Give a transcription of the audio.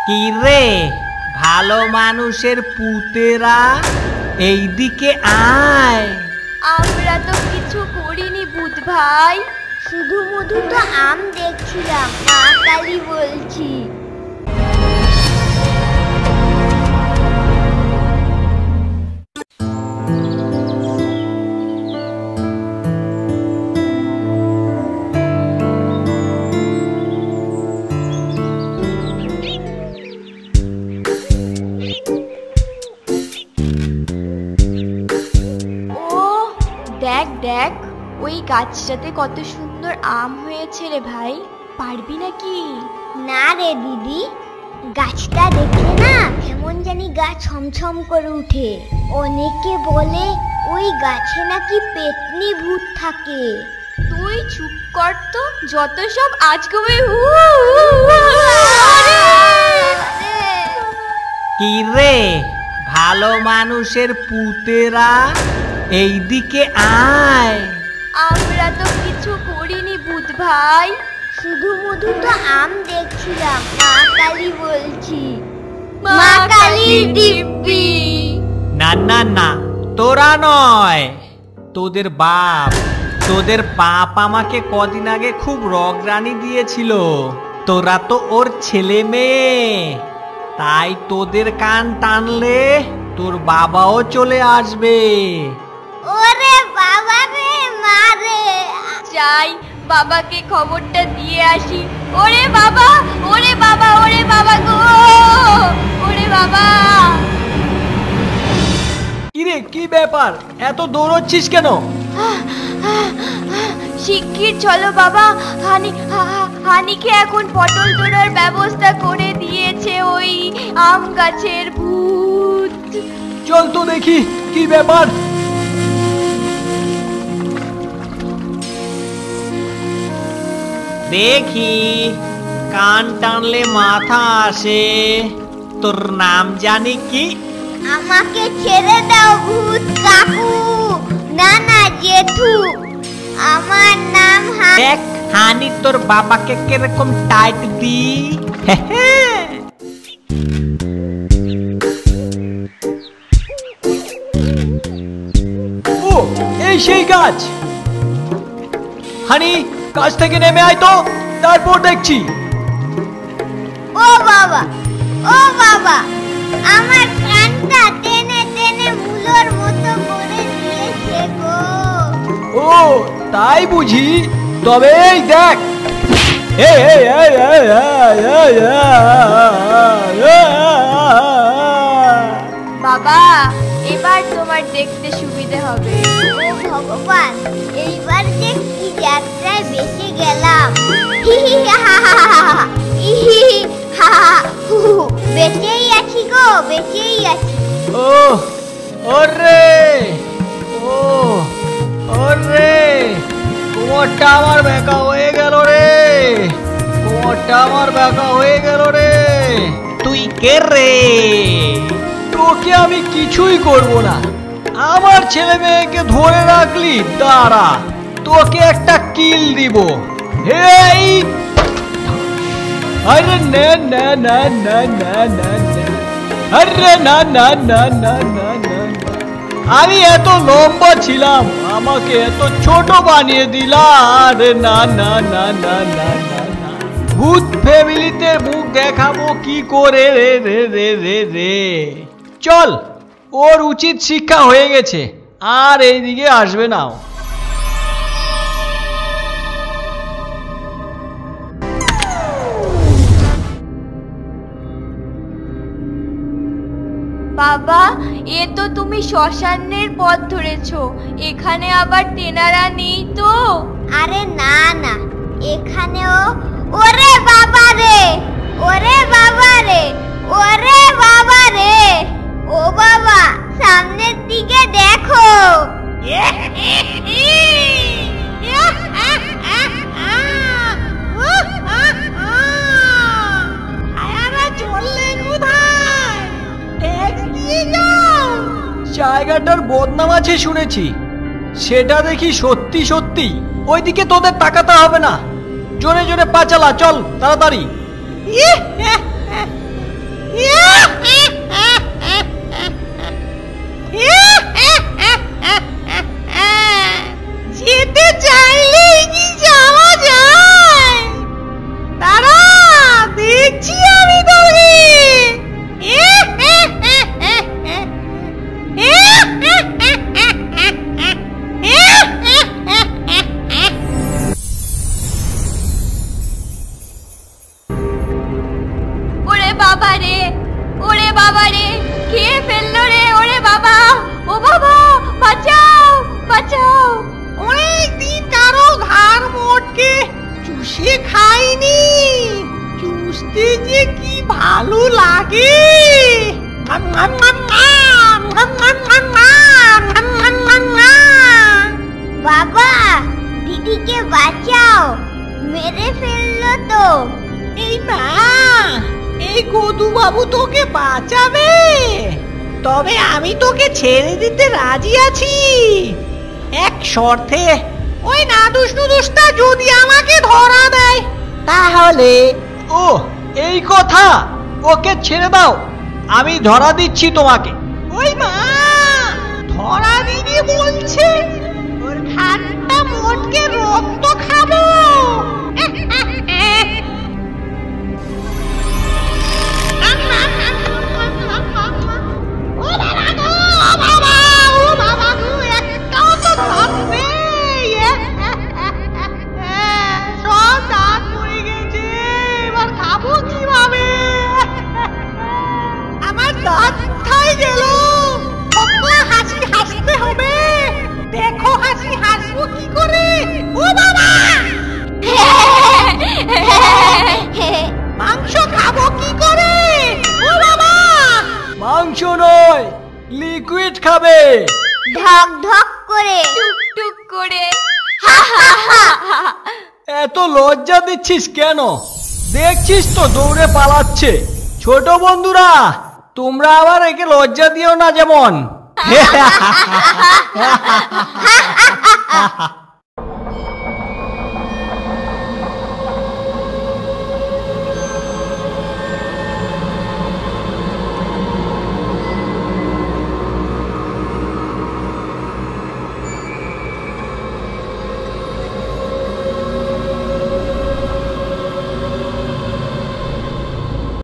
কি রে ভালো মানুষের পুতেরা, এইদিকে আয়। আমরা তো কিছু করিনি ভূত ভাই, শুধু মধু তো আম দেখছিলাম। মা কালী বলছি। দেখ দেখ, ওই গাছটাতে কত সুন্দর আম হয়েছে রে ভাই, পারবি নাকি? না রে দিদি, গাছটা দেখলে না কেমন জানি গা ছমছম করে উঠে। অনেকে বলে ওই গাছে নাকি পেতনি ভূত থাকে। তুই চুপ কর তো, যত সব আজগবে। কি রে ভালো মানুষের পুতেরা, এইদিকে আয়। আমরা তো কিছু করিনি ভূত ভাই, শুধু মধু তো আম দেখছিলাম। মা কালী বলছি। মা কালী দিব্যি। না না না, তোরা নয়, তোদের বাপ। তোদের বাপ আমাকে কদিন আগে খুব রগরানি দিয়েছিল। তোরা তো ওর ছেলে মেয়ে, তাই তোদের কান টানলে তোর বাবাও চলে আসবে। ওরে বাবা রে, মারে যাই, বাবাকে খবরটা দিয়ে আসি। ওরে বাবা, ওরে বাবা, ওরে বাবা গো, ওরে বাবা। কিরে কি ব্যাপার, এত দৌড়চ্ছিস কেন? শিগগির চলো বাবা, হানিকে এখন পটল তোলার ব্যবস্থা করে দিয়েছে ওই আম গাছের ভূত। চল তো দেখি কি ব্যাপার। দেখি কান টানলে মাথা আসে। তোর নাম জানি কি? আমাকে ছেড়ে দাও ভূত কাকু। না না জেঠু, আমার নাম দেখ হানি তোর বাবাকে কিরকম টাইট দি। ও এই সেই গাছ। হানি গাছ থেকে নেমে আয় তো, তারপর দেখছি। ও বাবা, ও বাবা, আমার কানটা টেনে টেনে মুলোর মতো করে দিয়েছে গো। ও তাই বুঝি, তবে এই দেখ। বাবা এবার তোমার দেখতে সুবিধা হবে। ও ভগবান, এইবার যে কি যাত্রায় বেঁচে গেলাম। বেঁচেই আছি গো, বেঁচেই আছি। ও ওরে, ও ওরে, কোমরটা আমার ব্যাকা হয়ে গেল রে, কোমরটা আমার ব্যাকা হয়ে গেল রে। তুই কে রে? তোকে আমি কিছুই করব না। আমার ছেলে মেয়েকে ধরে রাখলি, দাঁড়া তোকে একটা কিল দিব। এই আরে না না না না না না, আরে না না না না না না, আমি এত লম্বা ছিলাম, আমাকে এত ছোট বানিয়ে দিলা। আরে না না না না না না না, ভূত ফ্যামিলিতে মুখ দেখাবো কি করে রে রে রে রে রে। চল, ওর উচিত শিক্ষা হয়ে গেছে, আর এইদিকে আসবে না। বাবা এ তো তুমি শ্মশানের পথ ধরেছো, এখানে আবার তেনারা নেই তো? আরে না না, এখানেও। ওরে বাবা রে, ওরে বাবা রে, ওরে বাবা রে, ও বাবা সামনের দিকে দেখো। জায়গাটার বদনাম আছে শুনেছি, সেটা দেখি সত্যি সত্যি। ওইদিকে তোদের তাকাতে হবে না, জোরে জোরে পা চালা, চল তাড়াতাড়ি। যেতে চাইলেই কি যাওয়া যায়? দাঁড়া, দেখছি আমি তোকে। ওরে বাবা রে, ওরে বাবা রে, খেয়ে ফেললো রে, ওরে বাবা, ও বাবা, বাঁচাও বাঁচাও। অনেকদিন কারো ঘাড় মোটকে চুষে খাইনি, চুষতে যে কি ভালো লাগে। বাবা, দিদিকে বাঁচাও, মেরে ফেললো তো। এই না, এই গদু বাবু তোকে বাঁচাবে, তবে আমি তোকে ছেড়ে দিতে রাজি আছি, এক শর্তে। ওই নাদুস নুদুসটা যদি আমাকে ধরা দেয় তাহলে। ও এই কথা, ওকে ছেড়ে দাও, আমি ধরা দিচ্ছি তোমাকে। ওই মা, ধরা দিদি বলছে, ওর খাটটা মোটকে রক্ত খাবো। ও বাবা গো, ও বাবা, ও বাবা গো, একটাও তো ভাত নেই। সব দাঁত পড়ে গেছে, এবার খাবো কিভাবে? আমার দাঁত কোথায় গেল? হাসি হাসতে হবে, দেখো হাসি হাসবো কি করে? ও বাবা, মাংস খাবো কি করে? ও বাবা, মাংস নয়, লিকুইড খাবে। ঢক ঢক করে, টুক টুক করে। এত লজ্জা দিচ্ছিস কেন? দেখছিস তো দৌড়ে পালাচ্ছে। ছোট বন্ধুরা, তোমরা আবার একে লজ্জা দিও না যেমন।